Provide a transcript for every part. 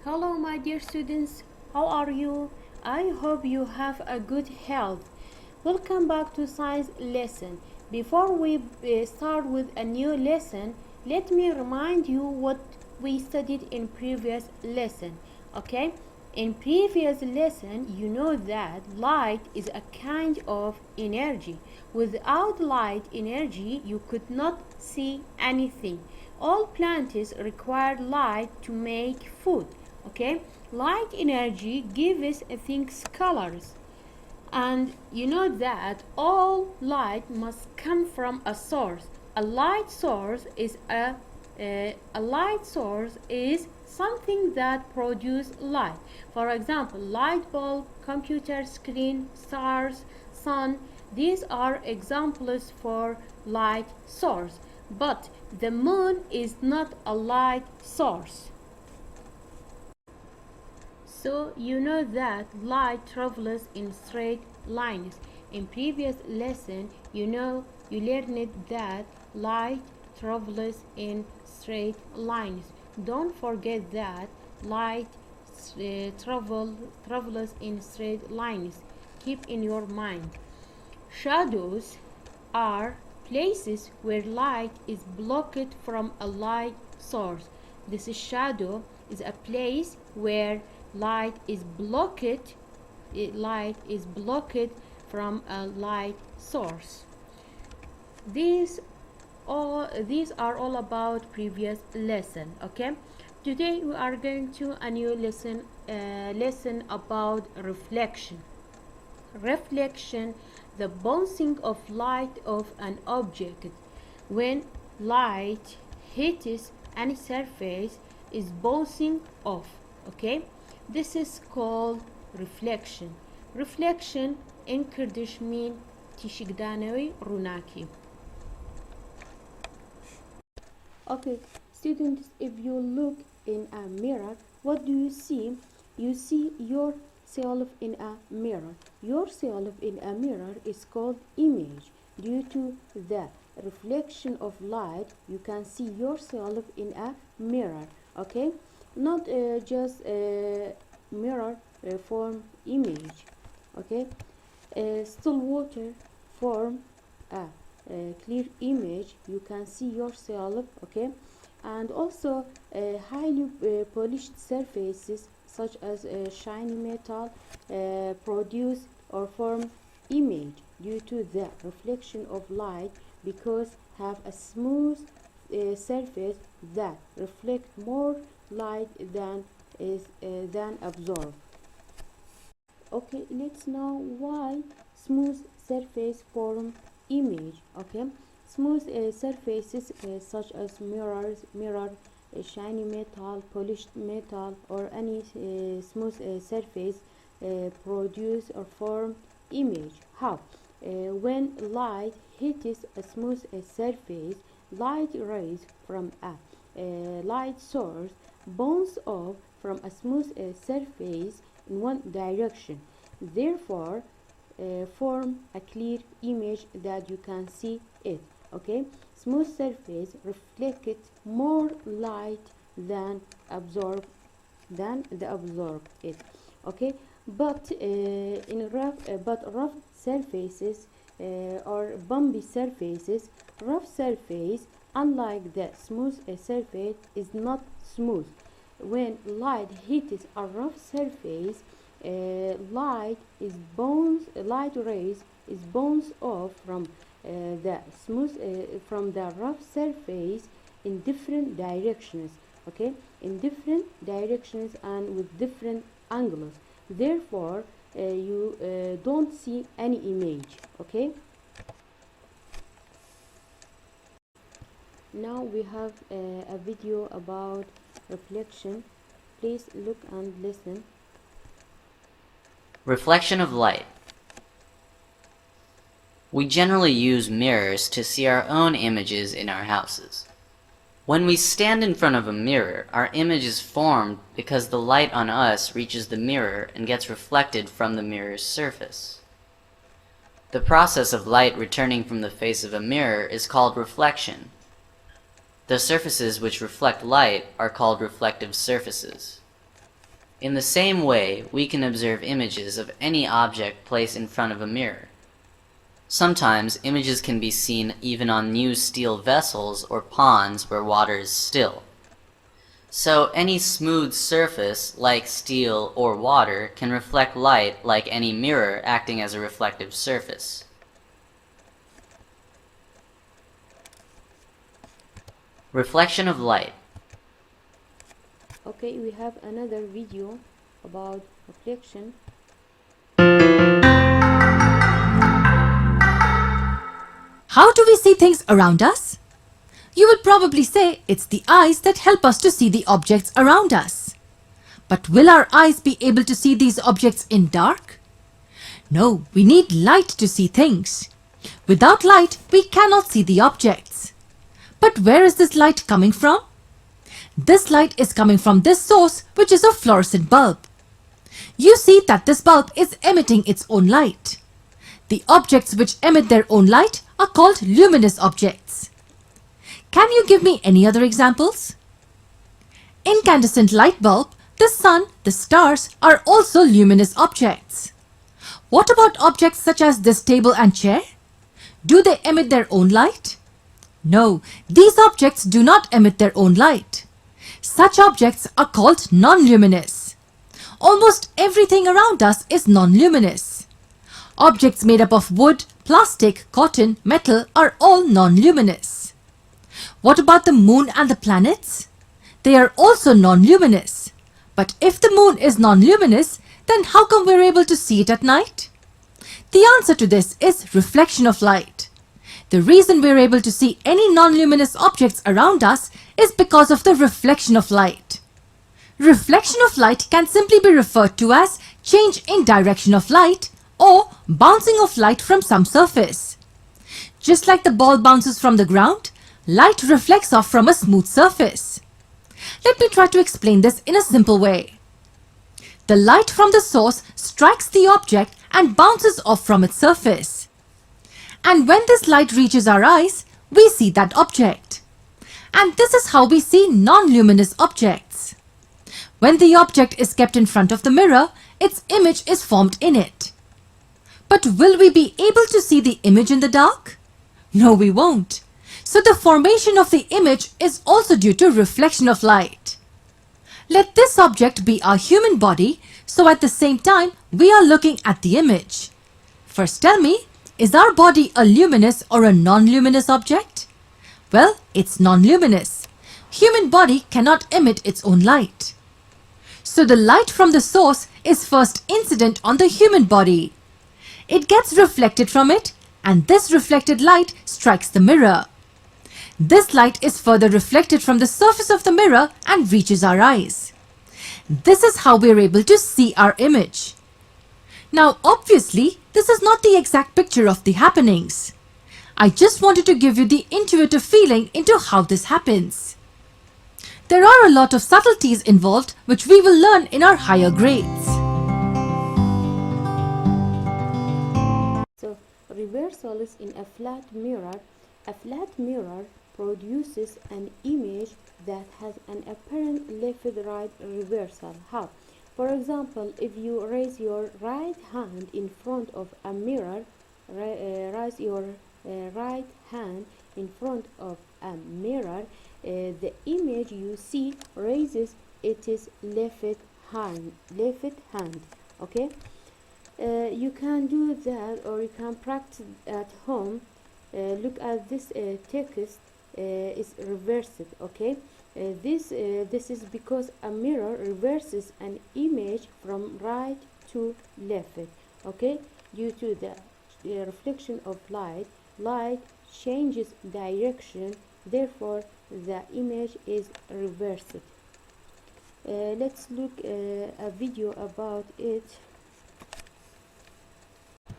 Hello, my dear students. How are you? I hope you have a good health. Welcome back to science lesson. Before we start with a new lesson, let me remind you what we studied in previous lesson. Okay? In previous lesson, you know that light is a kind of energy. Without light energy, you could not see anything. All plants require light to make food. Okay, light energy gives things colors, and you know that all light must come from a source. A light source is a light source is something that produces light. For example, light bulb, computer screen, stars, sun. These are examples for light source. But the moon is not a light source. So you know that light travels in straight lines. In previous lesson, you learned that light travels in straight lines. Don't forget that light travels in straight lines. Keep in your mind. Shadows are places where light is blocked from a light source. This shadow is a place where light is blocked from a light source. These are all about previous lesson. Okay, today we are going to a new lesson about reflection. Reflection, the bouncing of light of an object. When light hits any surface, is bouncing off. Okay, this is called reflection. Reflection in Kurdish mean tishigdanoy runaki. Okay, students, if you look in a mirror, what do you see? You see yourself in a mirror. Yourself in a mirror is called image. Due to the reflection of light, you can see yourself in a mirror. Okay, not just mirror form image. Okay, still water form a clear image. You can see yourself. Okay, and also highly polished surfaces such as shiny metal produce or form image due to the reflection of light, because have a smooth surface that reflect more light than absorb. Okay, let's know why smooth surface form image. Okay, smooth surfaces such as mirror, shiny metal, polished metal, or any smooth surface produce or form image. How? When light hits a smooth surface, light rays from a light source bounce off from a smooth surface in one direction. Therefore, form a clear image that you can see it. Okay, smooth surface reflects more light than absorb it. Okay, but in rough surfaces or bumpy surfaces, rough surface, unlike the smooth surface, is not smooth. When light hits a rough surface, light rays is bounced off from from the rough surface in different directions. Okay, in different directions and with different angles. Therefore, you don't see any image. Okay, now we have a video about reflection. Please look and listen. Reflection of light. We generally use mirrors to see our own images in our houses. When we stand in front of a mirror, our image is formed because the light on us reaches the mirror and gets reflected from the mirror's surface. The process of light returning from the face of a mirror is called reflection. The surfaces which reflect light are called reflective surfaces. In the same way, we can observe images of any object placed in front of a mirror. Sometimes, images can be seen even on new steel vessels or ponds where water is still. So, any smooth surface, like steel or water, can reflect light like any mirror acting as a reflective surface. Reflection of light. Okay, we have another video about reflection. How do we see things around us? You will probably say it's the eyes that help us to see the objects around us. But will our eyes be able to see these objects in dark? No, we need light to see things. Without light, we cannot see the objects. But where is this light coming from? This light is coming from this source, which is a fluorescent bulb. You see that this bulb is emitting its own light. The objects which emit their own light are called luminous objects. Can you give me any other examples? Incandescent light bulb, the sun, the stars are also luminous objects. What about objects such as this table and chair? Do they emit their own light? No, these objects do not emit their own light. Such objects are called non-luminous. Almost everything around us is non-luminous. Objects made up of wood, plastic, cotton, metal are all non-luminous. What about the moon and the planets? They are also non-luminous. But if the moon is non-luminous, then how come we're able to see it at night? The answer to this is reflection of light. The reason we're able to see any non-luminous objects around us is because of the reflection of light. Reflection of light can simply be referred to as change in direction of light or bouncing of light from some surface. Just like the ball bounces from the ground, light reflects off from a smooth surface. Let me try to explain this in a simple way. The light from the source strikes the object and bounces off from its surface. And when this light reaches our eyes, we see that object. And this is how we see non-luminous objects. When the object is kept in front of the mirror, its image is formed in it. But will we be able to see the image in the dark? No, we won't. So the formation of the image is also due to reflection of light. Let this object be our human body, so at the same time we are looking at the image. First tell me, is our body a luminous or a non-luminous object? Well, it's non-luminous. Human body cannot emit its own light. So the light from the source is first incident on the human body. It gets reflected from it, and this reflected light strikes the mirror. This light is further reflected from the surface of the mirror and reaches our eyes. This is how we are able to see our image. Now, obviously, this is not the exact picture of the happenings. I just wanted to give you the intuitive feeling into how this happens. There are a lot of subtleties involved which we will learn in our higher grades. So, reversal is in a flat mirror. A flat mirror produces an image that has an apparent left-right reversal. How? For example, if you raise your right hand in front of a mirror, raise your right hand in front of a mirror, the image you see raises its left hand. Okay, you can do that, or you can practice at home. Look at this text is reversed. Okay, this is because a mirror reverses an image from right to left. Okay, due to the reflection of light changes direction, therefore the image is reversed. Let's look a video about it.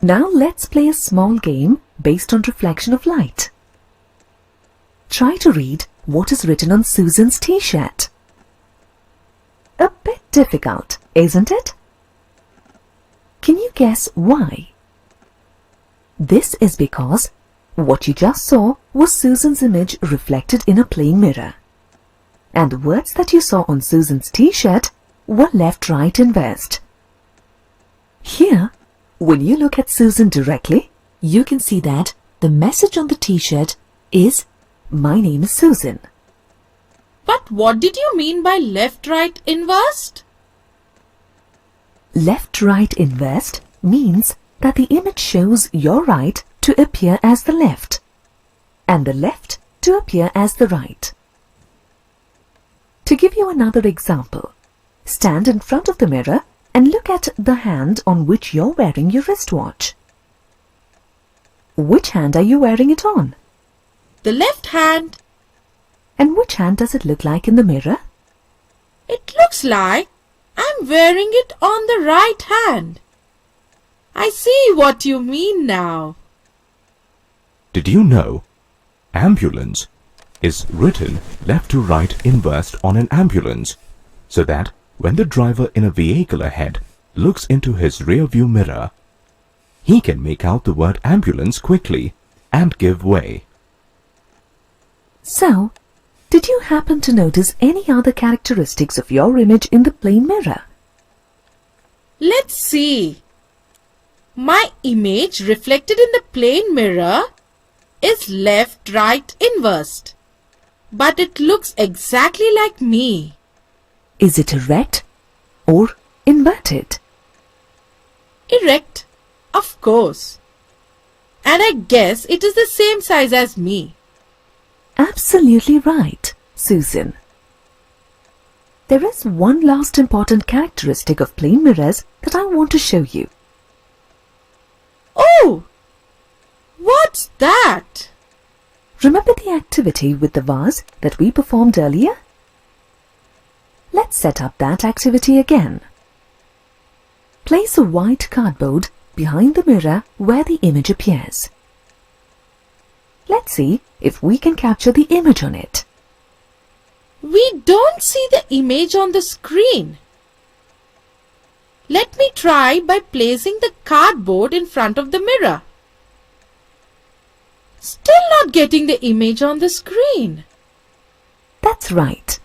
Now let's play a small game based on reflection of light. Try to read what is written on Susan's t-shirt. A bit difficult, isn't it? Can you guess why? This is because what you just saw was Susan's image reflected in a plain mirror. And the words that you saw on Susan's t-shirt were left, right, inversed. Here, when you look at Susan directly, you can see that the message on the t-shirt is, "My name is Susan." But what did you mean by left, right, inversed? Left, right, inversed means that the image shows your right to appear as the left and the left to appear as the right. To give you another example, stand in front of the mirror and look at the hand on which you're wearing your wristwatch. Which hand are you wearing it on? The left hand. And which hand does it look like in the mirror? It looks like I'm wearing it on the right hand. I see what you mean now. Did you know ambulance is written left to right inversed on an ambulance, so that when the driver in a vehicle ahead looks into his rear view mirror, he can make out the word ambulance quickly and give way. So, did you happen to notice any other characteristics of your image in the plane mirror? Let's see. My image reflected in the plane mirror is left, right, inversed. But it looks exactly like me. Is it erect or inverted? Erect, of course. And I guess it is the same size as me. Absolutely right, Susan. There is one last important characteristic of plane mirrors that I want to show you. Oh! What's that? Remember the activity with the vase that we performed earlier? Let's set up that activity again. Place a white cardboard behind the mirror where the image appears. Let's see if we can capture the image on it. We don't see the image on the screen. Let me try by placing the cardboard in front of the mirror. Still not getting the image on the screen. That's right.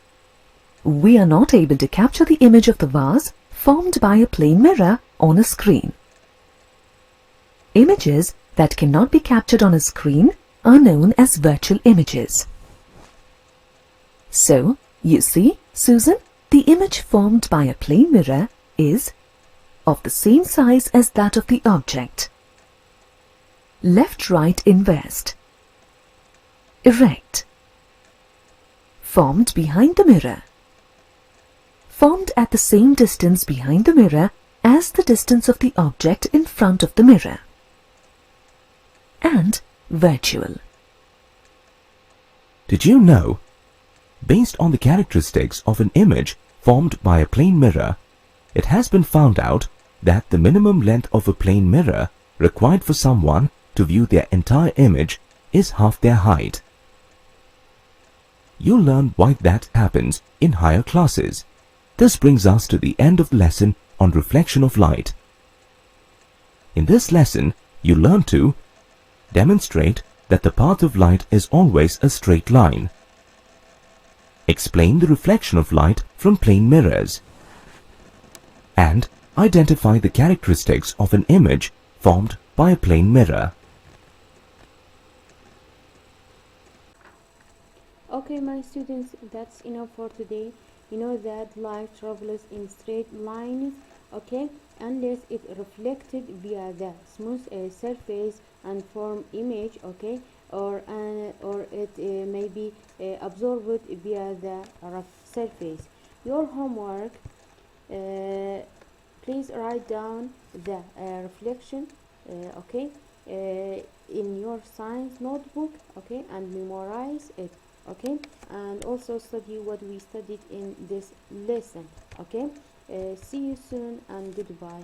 We are not able to capture the image of the vase formed by a plane mirror on a screen. Images that cannot be captured on a screen are known as virtual images. So, you see, Susan, the image formed by a plane mirror is of the same size as that of the object. Left, right, inversed. Erect. Formed behind the mirror. Formed at the same distance behind the mirror as the distance of the object in front of the mirror. And virtual. Did you know? Based on the characteristics of an image formed by a plane mirror, it has been found out that the minimum length of a plane mirror required for someone to view their entire image is half their height. You'll learn why that happens in higher classes. This brings us to the end of the lesson on reflection of light. In this lesson, you learn to demonstrate that the path of light is always a straight line. Explain the reflection of light from plane mirrors. And identify the characteristics of an image formed by a plane mirror. Okay, my students, that's enough for today. You know that light travels in straight lines, okay, unless it reflected via the smooth surface and form image, okay, or it may be absorbed via the rough surface. Your homework, please write down the reflection, okay, in your science notebook, okay, and memorize it, okay, and also study what we studied in this lesson, okay. See you soon and goodbye.